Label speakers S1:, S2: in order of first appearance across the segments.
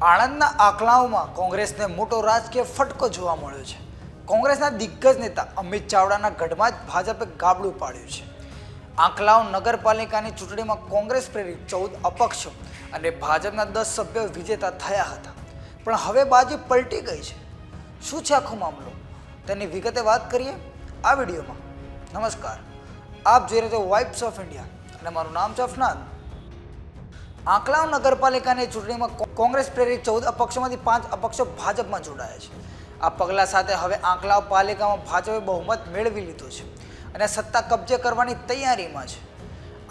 S1: આણંદના આંકલાઓમાં કોંગ્રેસને મોટો રાજકીય ફટકો જોવા મળ્યો છે। કોંગ્રેસના દિગ્ગજ નેતા અમિત ચાવડાના ગઢમાં જ ભાજપે ગાબડું પાડ્યું છે। આંકલાઓ નગરપાલિકાની ચૂંટણીમાં કોંગ્રેસ પ્રેરિત 14 અપક્ષો અને ભાજપના 10 સભ્યો વિજેતા થયા હતા, પણ હવે બાજી પલટી ગઈ છે। શું છે આખો મામલો, તેની વિગતે વાત કરીએ આ વિડીયોમાં। નમસ્કાર, આપ જોઈ રહ્યા છો વાઇબ્સ ઓફ ઇન્ડિયા અને મારું નામ છે અફનાન। આંકલાવ નગરપાલિકાની ચૂંટણીમાં કોંગ્રેસ પ્રેરિત 14 અપક્ષોમાંથી 5 અપક્ષો ભાજપમાં જોડાયા છે। આ પગલા સાથે હવે આંકલાવ પાલિકામાં ભાજપે બહુમત મેળવી લીધું છે અને સત્તા કબજે કરવાની તૈયારીમાં છે।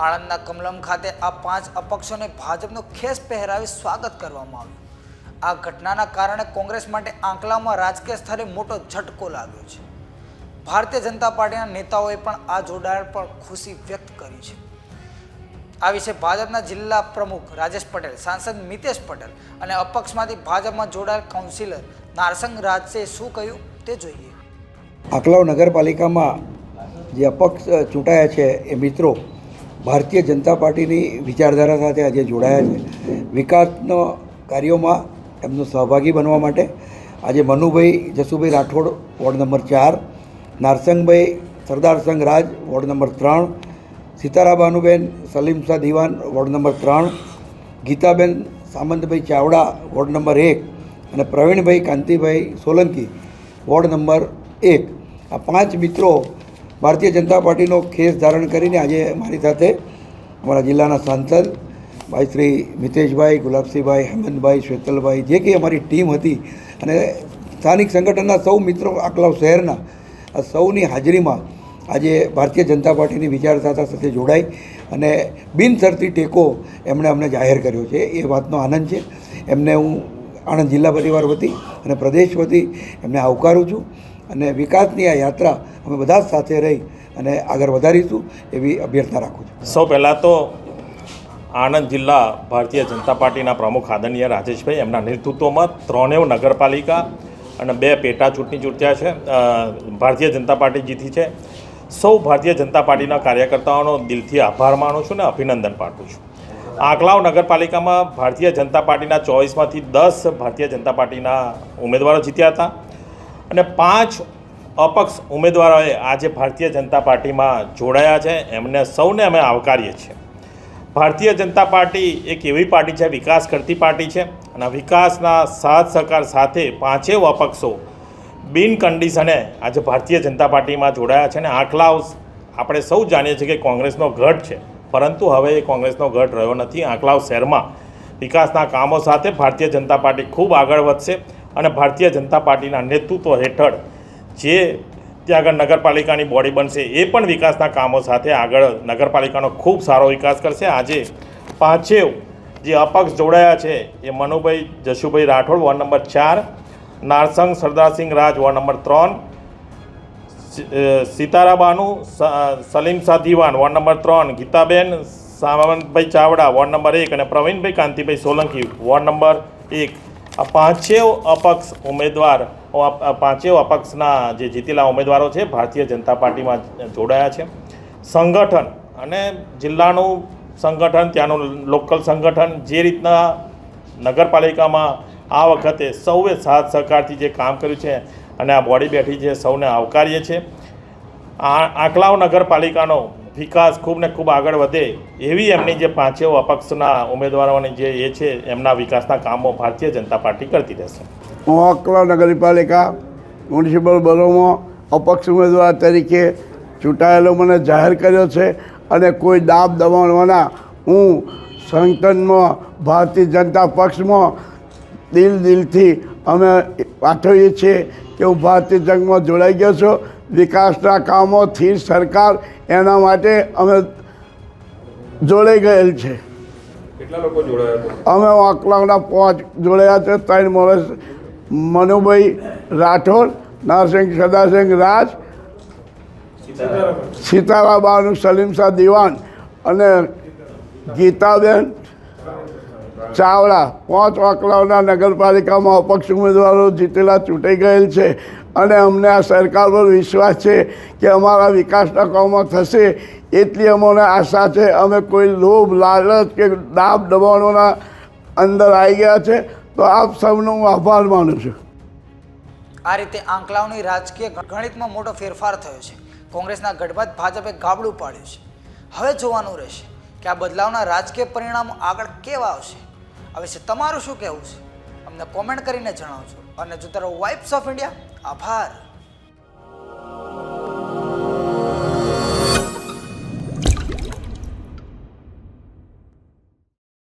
S1: આણંદના કમલમ ખાતે આ 5 અપક્ષોને ભાજપનો ખેસ પહેરાવી સ્વાગત કરવામાં આવ્યું। આ ઘટનાના કારણે કોંગ્રેસ માટે આંકલાવમાં રાજકીય સ્તરે મોટો ઝટકો લાગ્યો છે। ભારતીય જનતા પાર્ટીના નેતાઓએ પણ આ જોડાણ પર ખુશી વ્યક્ત કરી છે। આ વિશે ભાજપના જિલ્લા પ્રમુખ રાજેશ પટેલ, સાંસદ મિતેશ પટેલ અને અપક્ષમાંથી ભાજપમાં જોડાયેલ કાઉન્સિલર નારસંગ રાજે શું કહ્યું તે જોઈએ।
S2: આંકલાવ નગરપાલિકામાં જે અપક્ષ ચૂંટાયા છે એ મિત્રો ભારતીય જનતા પાર્ટીની વિચારધારા સાથે આજે જોડાયા છે। વિકાસના કાર્યોમાં એમનો સહભાગી બનવા માટે આજે Manubhai Jasubhai Rathod ward number 4, Narsangbhai Sardarsinh Raj ward number 3, Sitarabanuben Salimsha Diwan ward number 3, Gitaben Samantbhai Chavda ward number 1 અને પ્રવીણભાઈ કાંતિભાઈ સોલંકી વોર્ડ નંબર 1, આ 5 મિત્રો ભારતીય જનતા પાર્ટીનો ખેસ ધારણ કરીને આજે મારી સાથે અમારા જિલ્લાના સાંસદ ભાઈ શ્રી મિતેશભાઈ, ગુલાબસિંહભાઈ, હેમંતભાઈ, શ્વેતલભાઈ, જે કંઈ અમારી ટીમ હતી અને સ્થાનિક સંગઠનના સૌ મિત્રો આંકલાવ શહેરના આ સૌની હાજરીમાં આજે ભારતીય જનતા પાર્ટીની વિચારધારા સાથે જોડાઈ અને બિનશરતી ટેકો એમણે અમને જાહેર કર્યો છે। એ વાતનો આનંદ છે। એમને હું આણંદ જિલ્લા પરિવાર વતી અને પ્રદેશ વતી એમને આવકારું છું અને વિકાસની આ યાત્રા અમે બધા જ સાથે રહી અને આગળ વધારીશું એવી અભ્યર્થના રાખું છું।
S3: સૌ પહેલાં તો આણંદ જિલ્લા ભારતીય જનતા પાર્ટીના પ્રમુખ આદરણીય રાજેશભાઈ, એમના નેતૃત્વમાં 3 નગરપાલિકા અને 2 પેટા ચૂંટણી ચૂંટ્યા છે। ભારતીય જનતા પાર્ટી જીતી છે। સૌ ભારતીય જનતા પાર્ટીના કાર્યકર્તાઓનો દિલથી આભાર માનું છું ને અભિનંદન પાઠવું છું। આંકલાવ નગરપાલિકામાં ભારતીય જનતા પાર્ટીના 24માંથી 10 ભારતીય જનતા પાર્ટીના ઉમેદવારો જીત્યા હતા અને 5 અપક્ષ ઉમેદવારોએ આજે ભારતીય જનતા પાર્ટીમાં જોડાયા છે। એમને સૌને અમે આવકારીએ છીએ। ભારતીય જનતા પાર્ટી એક એવી પાર્ટી છે, વિકાસ કરતી પાર્ટી છે અને વિકાસના સાથ સહકાર સાથે 5 અપક્ષો બિન કન્ડિશને આજે ભારતીય જનતા પાર્ટીમાં જોડાયા છે અને આંકલાવ આપણે સૌ જાણીએ છીએ કે કોંગ્રેસનો ગઢ છે, પરંતુ હવે એ કોંગ્રેસનો ગઢ રહ્યો નથી। આંકલાવ શહેરમાં વિકાસના કામો સાથે ભારતીય જનતા પાર્ટી ખૂબ આગળ વધશે અને ભારતીય જનતા પાર્ટીના નેતૃત્વ હેઠળ જે ત્યાં આગળ નગરપાલિકાની બોડી બનશે એ પણ વિકાસના કામો સાથે આગળ નગરપાલિકાનો ખૂબ સારો વિકાસ કરશે। આજે 5 જે અપક્ષ જોડાયા છે એ Manubhai Jashubhai Rathod ward number 4, Narsang Sardarsinh Raj ward number 3, Sitarabanu Salimsha Diwan ward number 3, Gitaben Samantbhai Chavda ward number 1 અને પ્રવીણભાઈ કાંતિભાઈ સોલંકી વોર્ડ નંબર 1, આ 5 અપક્ષ ઉમેદવાર 5 અપક્ષના જે જીતેલા ઉમેદવારો છે ભારતીય જનતા પાર્ટીમાં જોડાયા છે। સંગઠન અને જિલ્લાનું સંગઠન, ત્યાંનું લોકલ સંગઠન જે રીતના નગરપાલિકામાં આ વખતે સૌએ સાથ સહકારથી જે કામ કર્યું છે અને આ બોડી બેઠી છે, સૌને આવકારીએ છીએ। આંકલાવ નગરપાલિકાનો વિકાસ ખૂબ ને ખૂબ આગળ વધે એવી એમની જે 5 અપક્ષના ઉમેદવારોની જે એ છે એમના વિકાસના કામો ભારતીય જનતા પાર્ટી કરતી રહેશે।
S4: હું આંકલાવ નગરપાલિકા મ્યુનિસિપલ બોરોમાં અપક્ષ ઉમેદવાર તરીકે ચૂંટાયેલો મને જાહેર કર્યો છે અને કોઈ દાબ દબાણવાના હું સંગઠનમાં ભારતીય જનતા પક્ષમાં દિલથી અમે પાઠવીએ છીએ કે હું ભારતીય જંગમાં જોડાઈ ગયો છું। વિકાસના કામોથી સરકાર એના માટે અમે જોડાઈ ગયેલ છે।
S5: કેટલા લોકો જોડાયા હતા?
S4: અમે આંકલાવના 5 જોડાયા છે। 3 વર્ષ મનુભાઈ રાઠોડ, નારસિંહ સદાસિંહ રાજ, સીતારાબાનુ સલીમશા દીવાન અને ગીતાબેન ચાવડા 5 આંકલાવના નગરપાલિકામાં અપક્ષ ઉમેદવારો જીતેલા ચૂંટાઈ ગયેલ છે અને અમને આ સરકાર પર વિશ્વાસ છે કે અમારા વિકાસના કામો થશે એટલી અમને આશા છે। અમે કોઈ લોભ, લાલચ કે દાબ દબાણોના અંદર આવી ગયા છે તો આપ સૌનો હું આભાર માનું છું.
S1: આ રીતે આંકલાઓની રાજકીય ગણિતમાં મોટો ફેરફાર થયો છે. કોંગ્રેસના ગઢમાં જ ભાજપે ગાબડું પાડ્યું છે. હવે જોવાનું રહેશે કે આ બદલાવના રાજકીય પરિણામો આગળ કેવા આવશે. આ વિશે તમારું શું કહેવું છે અમને કોમેન્ટ કરીને જણાવજો અને જોતા રહો વાઇબ્સ ઓફ ઇન્ડિયા. આભાર.